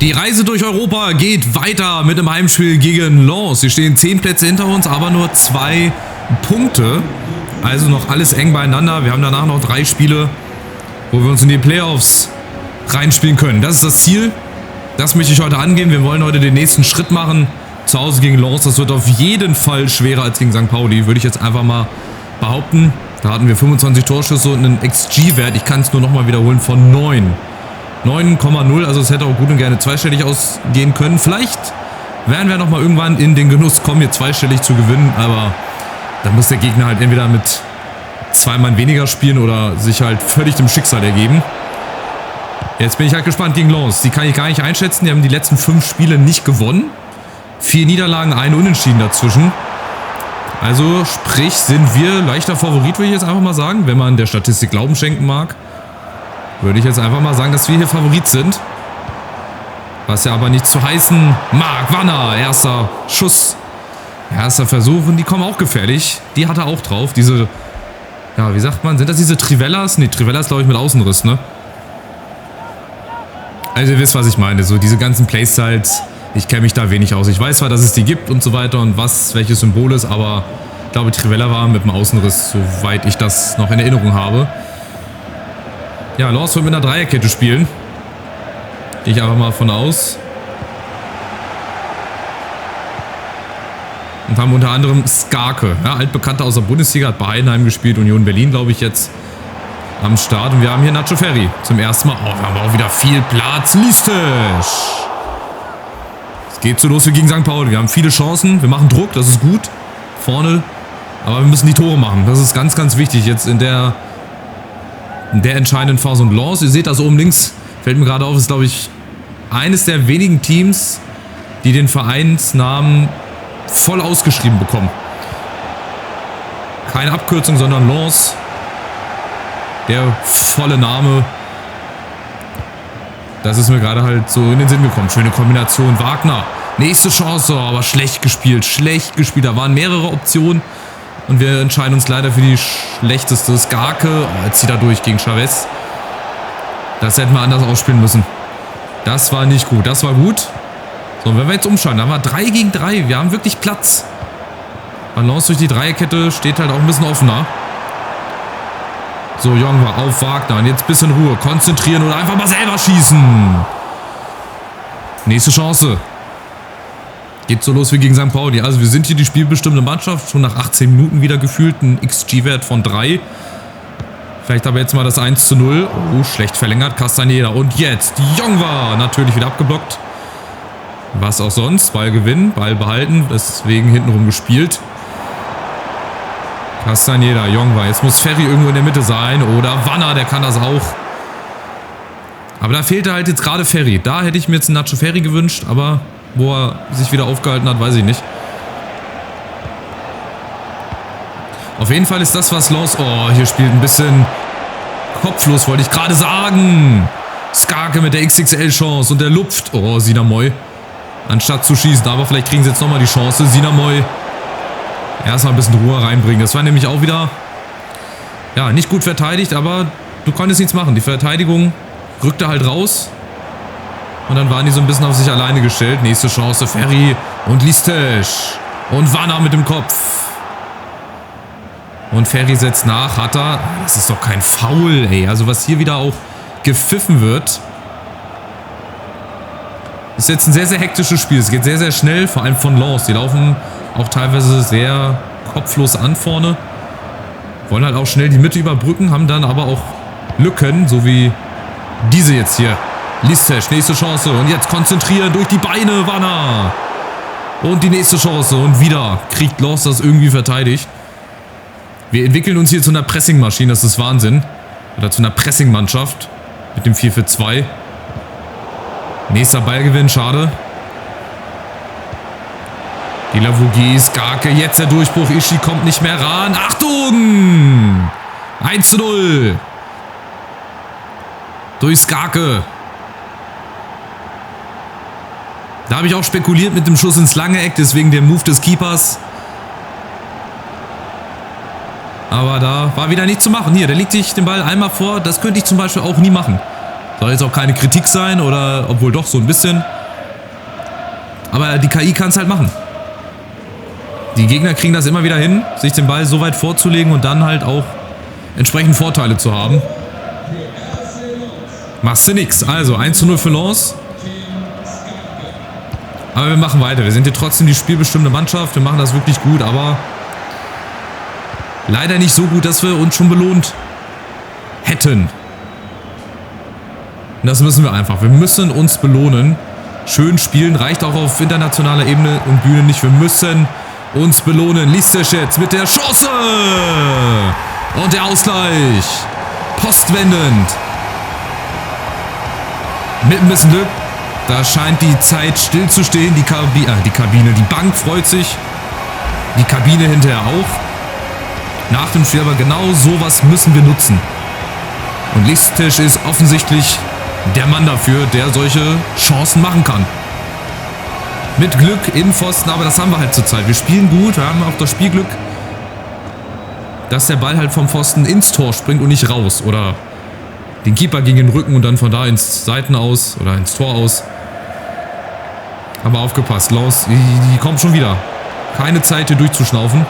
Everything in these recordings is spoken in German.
Die Reise durch Europa geht weiter mit einem Heimspiel gegen Lens. Sie stehen 10 Plätze hinter uns, aber nur 2 Punkte. Also noch alles eng beieinander. Wir haben danach noch 3 Spiele, wo wir uns in die Playoffs reinspielen können. Das ist das Ziel. Das möchte ich heute angehen. Wir wollen heute den nächsten Schritt machen. Zu Hause gegen Lens. Das wird auf jeden Fall schwerer als gegen St. Pauli, würde ich jetzt einfach mal behaupten. Da hatten wir 25 Torschüsse und einen XG-Wert. Ich kann es nur nochmal wiederholen von 9. 9,0, also es hätte auch gut und gerne zweistellig ausgehen können. Vielleicht werden wir nochmal irgendwann in den Genuss kommen, hier zweistellig zu gewinnen, aber da muss der Gegner halt entweder mit 2 Mann weniger spielen oder sich halt völlig dem Schicksal ergeben. Jetzt bin ich halt gespannt gegen Lens. Die kann ich gar nicht einschätzen. Die haben die letzten 5 Spiele nicht gewonnen. 4 Niederlagen, 1 Unentschieden dazwischen. Also sprich, sind wir leichter Favorit, würde ich jetzt einfach mal sagen, wenn man der Statistik Glauben schenken mag. Würde ich jetzt einfach mal sagen, dass wir hier Favorit sind. Was ja aber nicht zu heißen. Marc Wanner, erster Schuss. Erster Versuch und die kommen auch gefährlich. Die hat er auch drauf. Diese, ja, wie sagt man, sind das diese Trivellas? Ne, Trivellas glaube ich mit Außenriss, ne? Also ihr wisst, was ich meine. So diese ganzen Playstyles, ich kenne mich da wenig aus. Ich weiß zwar, dass es die gibt und so weiter und was, welches Symbol ist, aber ich glaube, Trivella war mit dem Außenriss, soweit ich das noch in Erinnerung habe. Ja, Lens wird mit einer Dreierkette spielen. Gehe ich einfach mal von aus. Und haben unter anderem Skarke, ja, altbekannter aus der Bundesliga, hat bei Heidenheim gespielt, Union Berlin, glaube ich, jetzt am Start. Und wir haben hier Nacho Ferri zum ersten Mal. Oh, wir haben auch wieder viel Platz. Listisch. Es geht so los wie gegen St. Pauli. Wir haben viele Chancen. Wir machen Druck, das ist gut. Vorne. Aber wir müssen die Tore machen. Das ist ganz, ganz wichtig jetzt in der entscheidenden Phase. Und Lens, ihr seht das oben links, fällt mir gerade auf, ist, glaube ich, eines der wenigen Teams, die den Vereinsnamen voll ausgeschrieben bekommen. Keine Abkürzung, sondern Lens. Der volle Name. Das ist mir gerade halt so in den Sinn gekommen. Schöne Kombination. Wagner. Nächste Chance, aber schlecht gespielt. Schlecht gespielt. Da waren mehrere Optionen. Und wir entscheiden uns leider für die schlechteste. Skarke. Oh, jetzt zieht er durch gegen Chavez. Das hätten wir anders ausspielen müssen. Das war nicht gut. Das war gut. So, und wenn wir jetzt umschalten, dann haben wir 3 gegen 3. Wir haben wirklich Platz. Balance durch die Dreierkette steht halt auch ein bisschen offener. So, Jongwa auf Wagner. Und jetzt ein bisschen Ruhe. Konzentrieren oder einfach mal selber schießen. Nächste Chance. Geht so los wie gegen St. Pauli. Also wir sind hier die spielbestimmte Mannschaft. Schon nach 18 Minuten wieder gefühlt. Ein XG-Wert von 3. Vielleicht aber jetzt mal das 1:0. Oh, schlecht verlängert. Castaneda. Und jetzt Jongwa. Natürlich wieder abgeblockt. Was auch sonst. Ball gewinnen. Ball behalten. Deswegen hintenrum gespielt. Castaneda. Jongwa. Jetzt muss Ferri irgendwo in der Mitte sein. Oder Wanner. Der kann das auch. Aber da fehlte halt jetzt gerade Ferri. Da hätte ich mir jetzt einen Nacho Ferri gewünscht. Aber wo er sich wieder aufgehalten hat, weiß ich nicht. Auf jeden Fall ist das was los. Oh, hier spielt ein bisschen kopflos, wollte ich gerade sagen. Skarke mit der XXL-Chance und der lupft. Oh, Sinamoy. Anstatt zu schießen, aber vielleicht kriegen sie jetzt nochmal die Chance. Sinamoy. Erstmal ein bisschen Ruhe reinbringen. Das war nämlich auch wieder, ja, nicht gut verteidigt, aber du konntest nichts machen. Die Verteidigung rückte halt raus. Und dann waren die so ein bisschen auf sich alleine gestellt. Nächste Chance, Ferri und Listisch. Und Wanner mit dem Kopf. Und Ferri setzt nach, hat er. Das ist doch kein Foul, ey. Also was hier wieder auch gepfiffen wird. Ist jetzt ein sehr, sehr hektisches Spiel. Es geht sehr, sehr schnell, vor allem von Lens. Die laufen auch teilweise sehr kopflos an vorne. Wollen halt auch schnell die Mitte überbrücken, haben dann aber auch Lücken, so wie diese jetzt hier. Listisch, nächste Chance. Und jetzt konzentrieren durch die Beine, Wanner. Und die nächste Chance. Und wieder kriegt Lens das irgendwie verteidigt. Wir entwickeln uns hier zu einer Pressingmaschine, das ist Wahnsinn. Oder zu einer Pressingmannschaft. Mit dem 4-4-2. Nächster Ballgewinn, schade. Die Lavougie, Skarke, jetzt der Durchbruch. Ischi kommt nicht mehr ran. Achtung! 1:0. Durch Skarke. Da habe ich auch spekuliert mit dem Schuss ins lange Eck, deswegen der Move des Keepers. Aber da war wieder nichts zu machen. Hier, der legt sich den Ball einmal vor. Das könnte ich zum Beispiel auch nie machen. Soll jetzt auch keine Kritik sein oder obwohl doch so ein bisschen. Aber die KI kann es halt machen. Die Gegner kriegen das immer wieder hin, sich den Ball so weit vorzulegen und dann halt auch entsprechend Vorteile zu haben. Machst du nix. Also 1:0 für Lens. Aber wir machen weiter. Wir sind hier trotzdem die spielbestimmende Mannschaft. Wir machen das wirklich gut, aber leider nicht so gut, dass wir uns schon belohnt hätten. Und das müssen wir einfach. Wir müssen uns belohnen. Schön spielen reicht auch auf internationaler Ebene und Bühne nicht. Wir müssen uns belohnen. Listisch jetzt mit der Chance. Und der Ausgleich. Postwendend. Mit ein bisschen Glück. Da scheint die Zeit stillzustehen. Die Kabine, die Bank freut sich. Die Kabine hinterher auch. Nach dem Spiel aber genau sowas müssen wir nutzen. Und Listisch ist offensichtlich der Mann dafür, der solche Chancen machen kann. Mit Glück in Pfosten, aber das haben wir halt zurzeit. Wir spielen gut, wir haben auch das Spielglück, dass der Ball halt vom Pfosten ins Tor springt und nicht raus. Oder den Keeper gegen den Rücken und dann von da ins Seiten aus oder ins Tor aus. Aber aufgepasst, Lens, die kommt schon wieder. Keine Zeit hier durchzuschnaufen.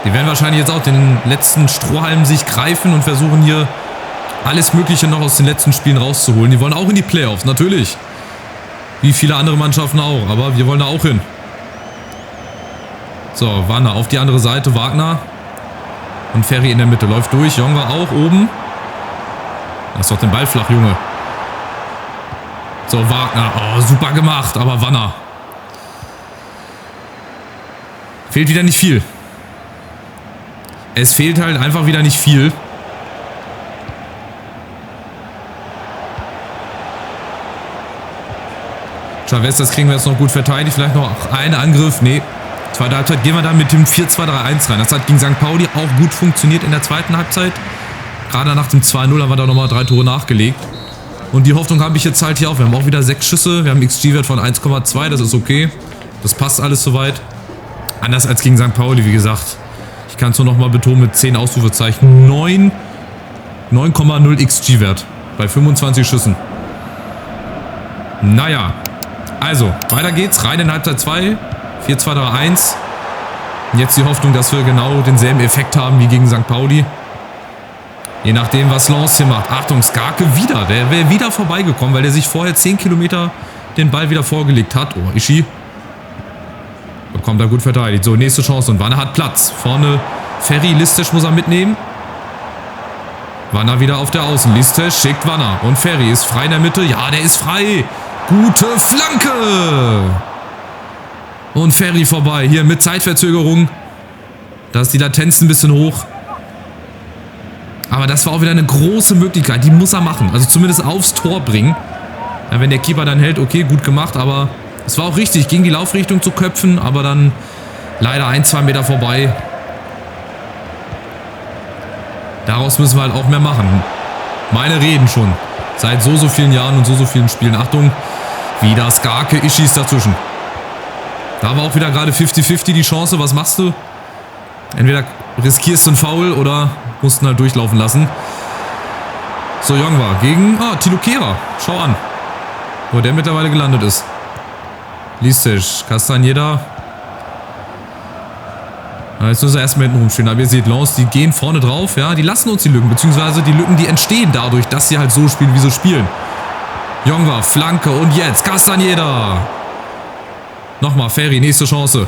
Die werden wahrscheinlich jetzt auch den letzten Strohhalm sich greifen und versuchen hier alles Mögliche noch aus den letzten Spielen rauszuholen. Die wollen auch in die Playoffs, natürlich. Wie viele andere Mannschaften auch, aber wir wollen da auch hin. So, Wanner auf die andere Seite, Wagner. Und Ferry in der Mitte, läuft durch. Jongwa auch oben. Lass doch den Ball flach, Junge. So, Wagner. Oh, super gemacht, aber Wanner. Fehlt wieder nicht viel. Es fehlt halt einfach wieder nicht viel. Chavez, das kriegen wir jetzt noch gut verteidigt. Vielleicht noch einen Angriff. Nee. Zweite Halbzeit gehen wir dann mit dem 4-2-3-1 rein. Das hat gegen St. Pauli auch gut funktioniert in der zweiten Halbzeit. Gerade nach dem 2-0 haben wir da nochmal 3 Tore nachgelegt. Und die Hoffnung habe ich jetzt halt hier auch. Wir haben auch wieder 6 Schüsse. Wir haben einen XG-Wert von 1,2. Das ist okay. Das passt alles soweit. Anders als gegen St. Pauli, wie gesagt. Ich kann es nur nochmal betonen mit 10 Ausrufezeichen. 9,0 XG-Wert bei 25 Schüssen. Naja. Also, weiter geht's. Rein in Halbzeit 2. 4-2-3-1. Und jetzt die Hoffnung, dass wir genau denselben Effekt haben wie gegen St. Pauli. Je nachdem, was Lens hier macht. Achtung, Skarke wieder. Der wäre wieder vorbeigekommen, weil der sich vorher 10 Kilometer den Ball wieder vorgelegt hat. Oh, Ischi. Bekommt er gut verteidigt. So, nächste Chance. Und Wanner hat Platz. Vorne Ferry. Listisch muss er mitnehmen. Wanner wieder auf der Außen. Listisch schickt Wanner. Und Ferry ist frei in der Mitte. Ja, der ist frei. Gute Flanke. Und Ferry vorbei. Hier mit Zeitverzögerung. Da ist die Latenz ein bisschen hoch. Aber das war auch wieder eine große Möglichkeit. Die muss er machen. Also zumindest aufs Tor bringen. Ja, wenn der Keeper dann hält, okay, gut gemacht. Aber es war auch richtig, gegen die Laufrichtung zu köpfen. Aber dann leider 1-2 Meter vorbei. Daraus müssen wir halt auch mehr machen. Meine Reden schon. Seit so vielen Jahren und so vielen Spielen. Achtung, wieder Skarke, Ischi ist dazwischen. Da war auch wieder gerade 50-50 die Chance. Was machst du? Entweder riskierst du einen Foul oder musst ihn halt durchlaufen lassen. So, Jongwa gegen Thilo Kehrer. Schau an, wo der mittlerweile gelandet ist. Listisch, Castañeda. Jetzt müssen wir erstmal hinten rumstehen. Aber ihr seht, Lens, die gehen vorne drauf. Ja, die lassen uns die Lücken. Beziehungsweise die Lücken, die entstehen dadurch, dass sie halt so spielen, wie sie spielen. Jongwa, Flanke und jetzt Castañeda. Nochmal, Ferry, nächste Chance.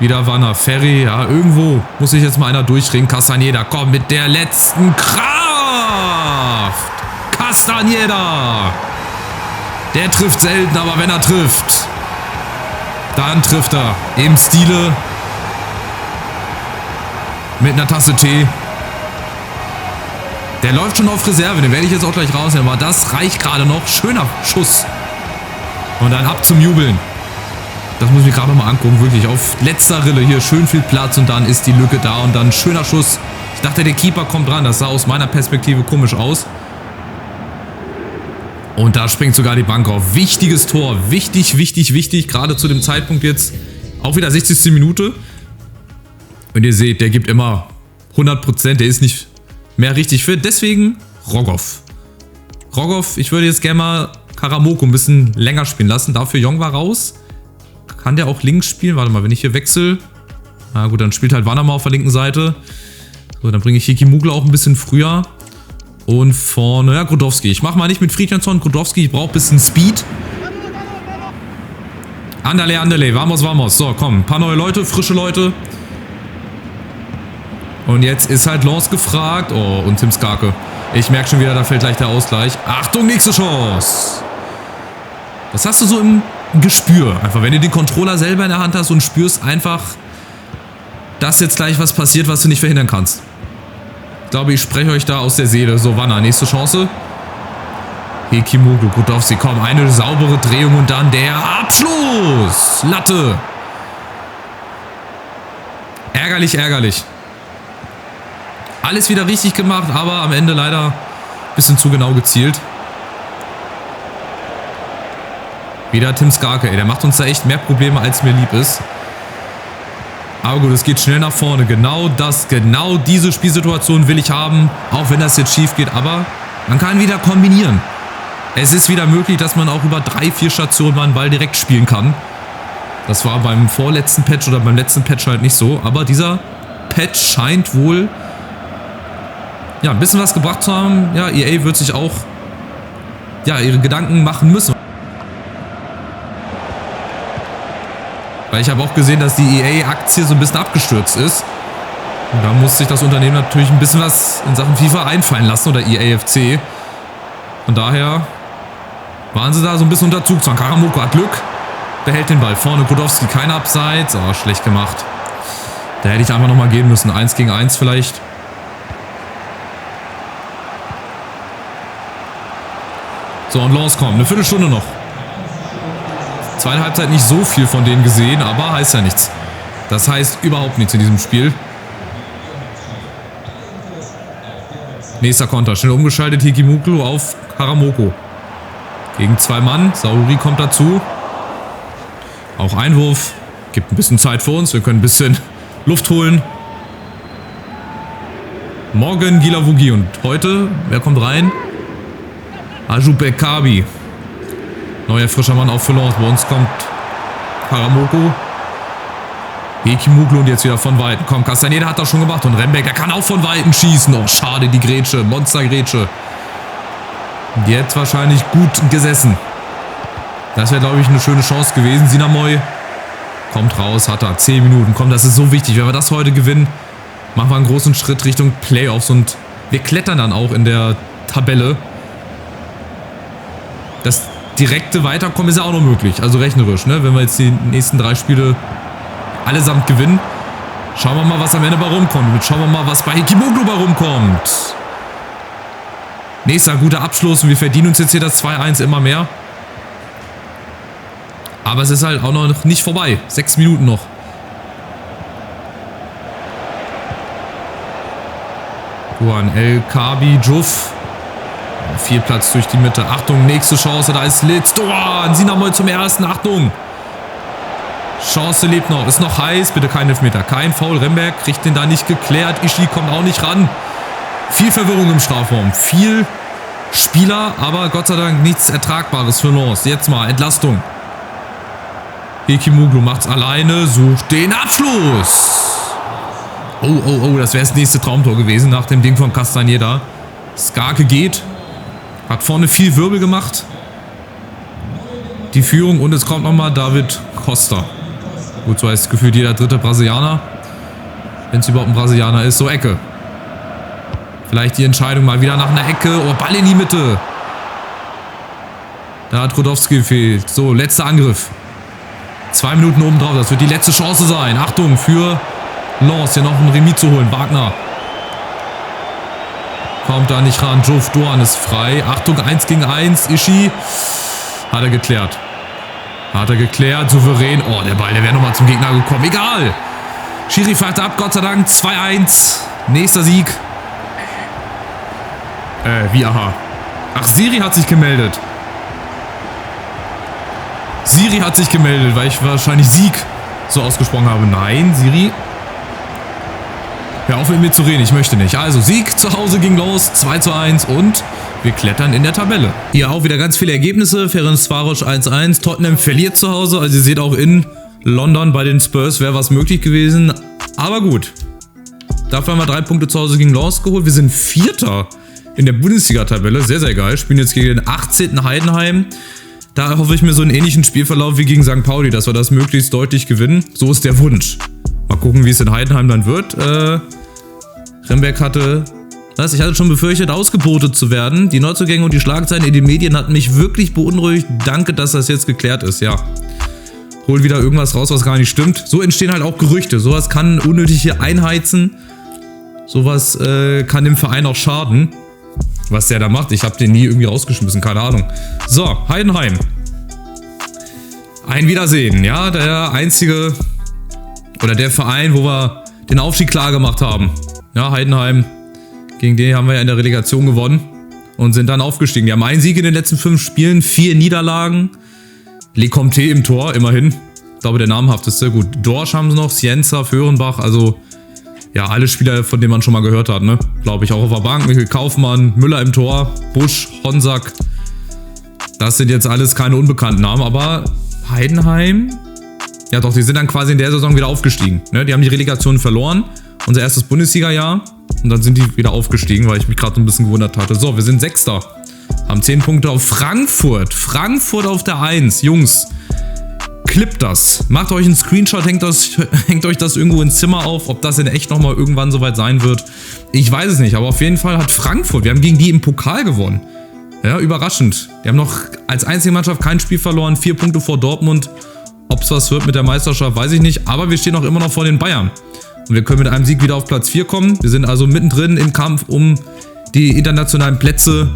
Wieder Wanner, Ferry, ja, irgendwo muss sich jetzt mal einer durchringen. Castañeda, komm, mit der letzten Kraft. Castañeda. Der trifft selten, aber wenn er trifft, dann trifft er im Stile mit einer Tasse Tee. Der läuft schon auf Reserve, den werde ich jetzt auch gleich rausnehmen, aber das reicht gerade noch. Schöner Schuss. Und dann ab zum Jubeln. Das muss ich mir gerade nochmal angucken, wirklich auf letzter Rille hier, schön viel Platz und dann ist die Lücke da und dann schöner Schuss. Ich dachte, der Keeper kommt ran, das sah aus meiner Perspektive komisch aus. Und da springt sogar die Bank auf. Wichtiges Tor, wichtig, gerade zu dem Zeitpunkt jetzt. Auch wieder 60. Minute. Und ihr seht, der gibt immer 100%, der ist nicht mehr richtig für. Deswegen Rogov. Rogov, ich würde jetzt gerne mal Karamoko ein bisschen länger spielen lassen. Dafür Jong war raus. Kann der auch links spielen? Warte mal, wenn ich hier wechsle. Na gut, dann spielt halt Wanama auf der linken Seite. So, dann bringe ich Hikimuglu auch ein bisschen früher. Und vorne, ja, Grodowski. Ich mache mal nicht mit Friedrichsson. Grodowski, ich brauche ein bisschen Speed. Andale, andale, vamos, vamos. So, komm, ein paar neue Leute, frische Leute. Und jetzt ist halt Lens gefragt. Oh, und Tim Skarke. Ich merke schon wieder, da fällt gleich der Ausgleich. Achtung, nächste Chance. Das hast du so im Gespür. Einfach, wenn du den Controller selber in der Hand hast und spürst einfach, dass jetzt gleich was passiert, was du nicht verhindern kannst. Ich glaube, ich spreche euch da aus der Seele. So, Wanner, nächste Chance. Hikimuglu, Grodowski, komm, eine saubere Drehung und dann der Abschluss. Latte. Ärgerlich, ärgerlich. Alles wieder richtig gemacht, aber am Ende leider ein bisschen zu genau gezielt. Wieder Tim Skarke, ey, der macht uns da echt mehr Probleme, als mir lieb ist. Aber gut, es geht schnell nach vorne. Genau diese Spielsituation will ich haben, auch wenn das jetzt schief geht. Aber man kann wieder kombinieren. Es ist wieder möglich, dass man auch über 3-4 Stationen mal einen Ball direkt spielen kann. Das war beim vorletzten Patch oder beim letzten Patch halt nicht so. Aber dieser Patch scheint wohl ja, ein bisschen was gebracht zu haben. Ja, EA wird sich auch ja, ihre Gedanken machen müssen. Weil ich habe auch gesehen, dass die EA-Aktie so ein bisschen abgestürzt ist. Und da muss sich das Unternehmen natürlich ein bisschen was in Sachen FIFA einfallen lassen oder EAFC. Von daher waren sie da so ein bisschen unter Zugzwang. Karamoko hat Glück, behält den Ball. Vorne Grodowski, kein Abseits. Oh, schlecht gemacht. Da hätte ich einfach nochmal gehen müssen. 1 gegen 1 vielleicht. So, und Lens kommt. Eine Viertelstunde noch. Zweite Halbzeit nicht so viel von denen gesehen, aber heißt ja nichts. Das heißt überhaupt nichts in diesem Spiel. Nächster Konter. Schnell umgeschaltet. Hikimuglu auf Karamoko. Gegen 2 Mann. Saouri kommt dazu. Auch Einwurf. Gibt ein bisschen Zeit für uns. Wir können ein bisschen Luft holen. Morgen Gilavugi. Und heute, wer kommt rein? Ajoube Kabi. Neuer frischer Mann auch für Lens. Bei uns kommt Karamoko. Hikimuglu und jetzt wieder von Weitem. Komm, Castaneda hat das schon gemacht. Und Rembeck, der kann auch von Weitem schießen. Oh, schade, die Grätsche. Monstergrätsche. Jetzt wahrscheinlich gut gesessen. Das wäre, glaube ich, eine schöne Chance gewesen. Sinamoy kommt raus, hat er 10 Minuten. Komm, das ist so wichtig. Wenn wir das heute gewinnen, machen wir einen großen Schritt Richtung Playoffs. Und wir klettern dann auch in der Tabelle. Das direkte Weiterkommen ist ja auch noch möglich. Also rechnerisch, ne? Wenn wir jetzt die nächsten 3 Spiele allesamt gewinnen. Schauen wir mal, was am Ende bei rumkommt. Und schauen wir mal, was bei Hikimuglu bei rumkommt. Nächster guter Abschluss. Und wir verdienen uns jetzt hier das 2-1 immer mehr. Aber es ist halt auch noch nicht vorbei. 6 Minuten noch. Juan El Kabi Juf. Viel Platz durch die Mitte. Achtung, nächste Chance. Da ist Litz. Doan, Sinamoy zum ersten. Achtung. Chance lebt noch. Ist noch heiß. Bitte kein Elfmeter. Kein Foul. Remberg kriegt den da nicht geklärt. Ishii kommt auch nicht ran. Viel Verwirrung im Strafraum. Viel Spieler, aber Gott sei Dank nichts Ertragbares für Lens. Jetzt mal Entlastung. Hikimuglu macht's alleine. Sucht den Abschluss. Oh, oh, oh. Das wäre das nächste Traumtor gewesen nach dem Ding von Castaneda. Skarke geht. Hat vorne viel Wirbel gemacht. Die Führung und es kommt nochmal David Costa. Gut, so heißt gefühlt jeder dritte Brasilianer. Wenn es überhaupt ein Brasilianer ist. So, Ecke. Vielleicht die Entscheidung mal wieder nach einer Ecke. Oh, Ball in die Mitte. Da hat Grodowski gefehlt. So, letzter Angriff. 2 Minuten oben drauf. Das wird die letzte Chance sein. Achtung für Lens, hier noch ein Remis zu holen. Wagner. Kommt da nicht ran. Juf Doan ist frei. Achtung, 1 gegen 1. Ishii. Hat er geklärt. Hat er geklärt. Souverän. Oh, der Ball, der wäre nochmal zum Gegner gekommen. Egal. Schiri fährt ab. Gott sei Dank. 2-1. Nächster Sieg. Wie aha. Ach, Siri hat sich gemeldet. Siri hat sich gemeldet, weil ich wahrscheinlich Sieg so ausgesprochen habe. Nein, Siri. Hör auf mit mir zu reden, ich möchte nicht. Also Sieg zu Hause ging los, 2:1 und wir klettern in der Tabelle. Hier auch wieder ganz viele Ergebnisse. Ferencvaros 1:1, Tottenham verliert zu Hause. Also ihr seht auch in London bei den Spurs wäre was möglich gewesen. Aber gut. Dafür haben wir 3 Punkte zu Hause gegen Lens geholt. Wir sind Vierter in der Bundesliga-Tabelle. Sehr, sehr geil. Spielen jetzt gegen den 18. Heidenheim. Da hoffe ich mir so einen ähnlichen Spielverlauf wie gegen St. Pauli, dass wir das möglichst deutlich gewinnen. So ist der Wunsch. Mal gucken, wie es in Heidenheim dann wird. Remberg hatte ich hatte schon befürchtet, ausgebotet zu werden. Die Neuzugänge und die Schlagzeilen in den Medien hatten mich wirklich beunruhigt. Danke, dass das jetzt geklärt ist, ja. Hol wieder irgendwas raus, was gar nicht stimmt. So entstehen halt auch Gerüchte. Sowas kann unnötig hier einheizen. Sowas kann dem Verein auch schaden. Was der da macht, ich habe den nie irgendwie rausgeschmissen, keine Ahnung. So, Heidenheim. Ein Wiedersehen, ja, der einzige oder der Verein, wo wir den Aufstieg klar gemacht haben. Ja, Heidenheim. Gegen den haben wir ja in der Relegation gewonnen und sind dann aufgestiegen. Die haben einen Sieg in den letzten 5 Spielen, 4 Niederlagen. Lecomte im Tor, immerhin. Ich glaube, der namhafteste. Gut, Dorsch haben sie noch, Sienza, Föhrenbach, also ja, alle Spieler, von denen man schon mal gehört hat, ne? Glaube ich, auch auf der Bank. Michael Kaufmann, Müller im Tor, Busch, Honsack. Das sind jetzt alles keine unbekannten Namen, aber Heidenheim, ja doch, die sind dann quasi in der Saison wieder aufgestiegen. Ne? Die haben die Relegation verloren, unser erstes Bundesliga-Jahr. Und dann sind die wieder aufgestiegen, weil ich mich gerade ein bisschen gewundert hatte. So, wir sind Sechster. Haben 10 Punkte auf Frankfurt. Frankfurt auf der 1. Jungs, klippt das. Macht euch einen Screenshot, hängt euch das irgendwo ins Zimmer auf. Ob das in echt nochmal irgendwann soweit sein wird, ich weiß es nicht. Aber auf jeden Fall hat Frankfurt, wir haben gegen die im Pokal gewonnen. Ja, überraschend. Die haben noch als einzige Mannschaft kein Spiel verloren. 4 Punkte vor Dortmund. Ob es was wird mit der Meisterschaft, weiß ich nicht. Aber wir stehen auch immer noch vor den Bayern. Und wir können mit einem Sieg wieder auf Platz 4 kommen. Wir sind also mittendrin im Kampf um die internationalen Plätze.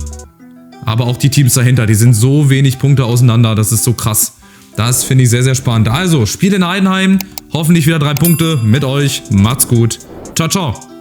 Aber auch die Teams dahinter, die sind so wenig Punkte auseinander. Das ist so krass. Das finde ich sehr, sehr spannend. Also, Spiel in Heidenheim. Hoffentlich wieder 3 Punkte mit euch. Macht's gut. Ciao, ciao.